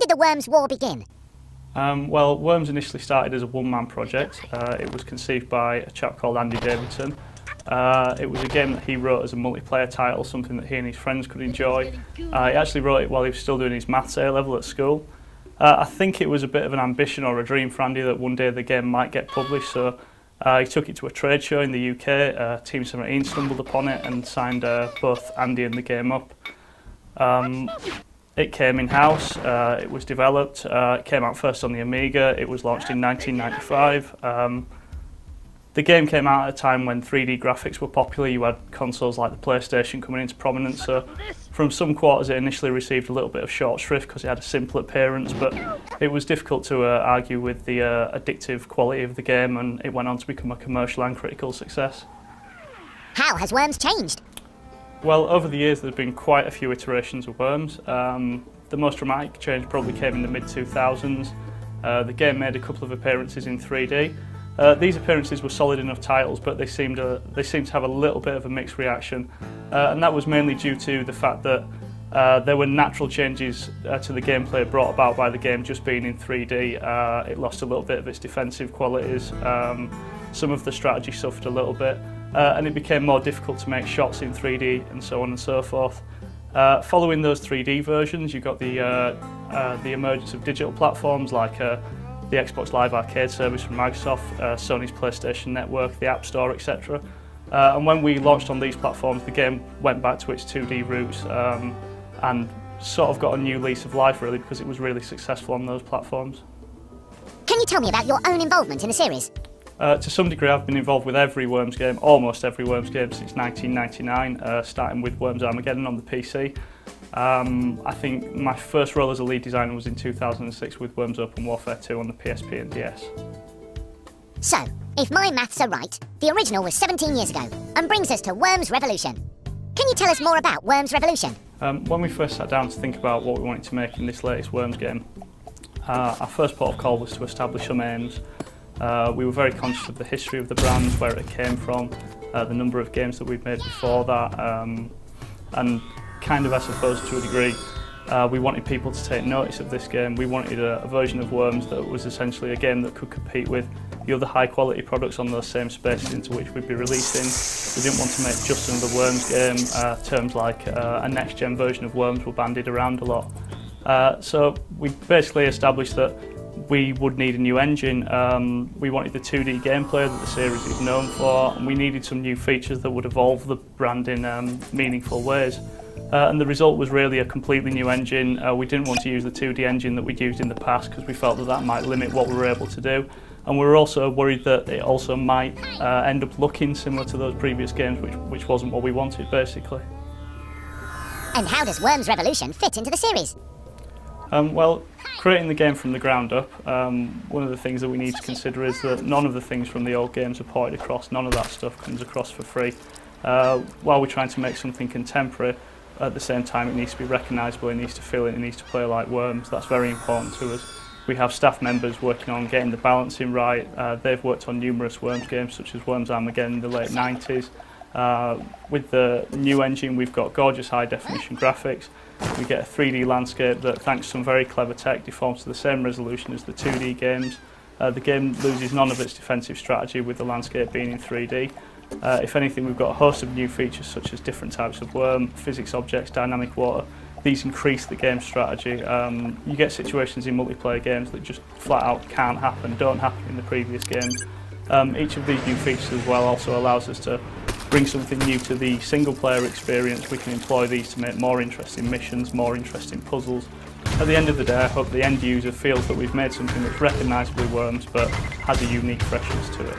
did the Worms war begin? Well, Worms initially started as a one-man project. It was conceived by a chap called Andy Davidson. It was a game that he wrote as a multiplayer title, something that he and his friends could enjoy. He actually wrote it while he was still doing his maths A-level at school. I think it was a bit of an ambition or a dream for Andy that one day the game might get published, so he took it to a trade show in the UK. Team 17 stumbled upon it and signed both Andy and the game up. It came in-house, it was developed, it came out first on the Amiga, it was launched in 1995. The game came out at a time when 3D graphics were popular. You had consoles like the PlayStation coming into prominence, so from some quarters it initially received a little bit of short shrift because it had a simple appearance, but it was difficult to argue with the addictive quality of the game, and it went on to become a commercial and critical success. How has Worms changed? Well, over the years there's been quite a few iterations of Worms. The most dramatic change probably came in the mid-2000s. The game made a couple of appearances in 3D. These appearances were solid enough titles, but they seemed to have a little bit of a mixed reaction, and that was mainly due to the fact that there were natural changes to the gameplay brought about by the game just being in 3D. It lost a little bit of its defensive qualities, some of the strategy suffered a little bit, and it became more difficult to make shots in 3D and so on and so forth. Following those 3D versions, you got the emergence of digital platforms like the Xbox Live Arcade service from Microsoft, Sony's PlayStation Network, the App Store, etc. And when we launched on these platforms, the game went back to its 2D roots and sort of got a new lease of life, really, because it was really successful on those platforms. Can you tell me about your own involvement in the series? To some degree, I've been involved with every Worms game, almost every Worms game since 1999, starting with Worms Armageddon on the PC. I think my first role as a lead designer was in 2006 with Worms Open Warfare 2 on the PSP and DS. So, if my maths are right, the original was 17 years ago, and brings us to Worms Revolution. Can you tell us more about Worms Revolution? When we first sat down to think about what we wanted to make in this latest Worms game, our first port of call was to establish some aims. We were very conscious of the history of the brand, where it came from, the number of games that we'd made before that, and kind of, I suppose, to a degree, we wanted people to take notice of this game. We wanted a version of Worms that was essentially a game that could compete with the other high-quality products on those same spaces into which we'd be releasing. We didn't want to make just another Worms game. Terms like a next-gen version of Worms were bandied around a lot. So we basically established that we would need a new engine. We wanted the 2D gameplay that the series is known for, and we needed some new features that would evolve the brand in meaningful ways. And the result was really a completely new engine. We didn't want to use the 2D engine that we'd used in the past because we felt that might limit what we were able to do. And we were also worried that it also might end up looking similar to those previous games, which wasn't what we wanted, basically. And how does Worms Revolution fit into the series? Well, creating the game from the ground up, one of the things that we need to consider is that none of the things from the old games are ported across. None of that stuff comes across for free. While we're trying to make something contemporary, at the same time it needs to be recognisable, it needs to feel it, it needs to play like Worms. That's very important to us. We have staff members working on getting the balancing right. They've worked on numerous Worms games, such as Worms Armageddon in the late 90s. With the new engine, we've got gorgeous high-definition graphics. We get a 3D landscape that, thanks to some very clever tech, deforms to the same resolution as the 2D games. The game loses none of its defensive strategy with the landscape being in 3D. If anything, we've got a host of new features such as different types of worm, physics objects, dynamic water. These increase the game strategy. You get situations in multiplayer games that just flat out can't happen, don't happen in the previous games. Each of these new features as well also allows us to bring something new to the single player experience. We can employ these to make more interesting missions, more interesting puzzles. At the end of the day, I hope the end user feels that we've made something that's recognisably Worms but has a unique freshness to it.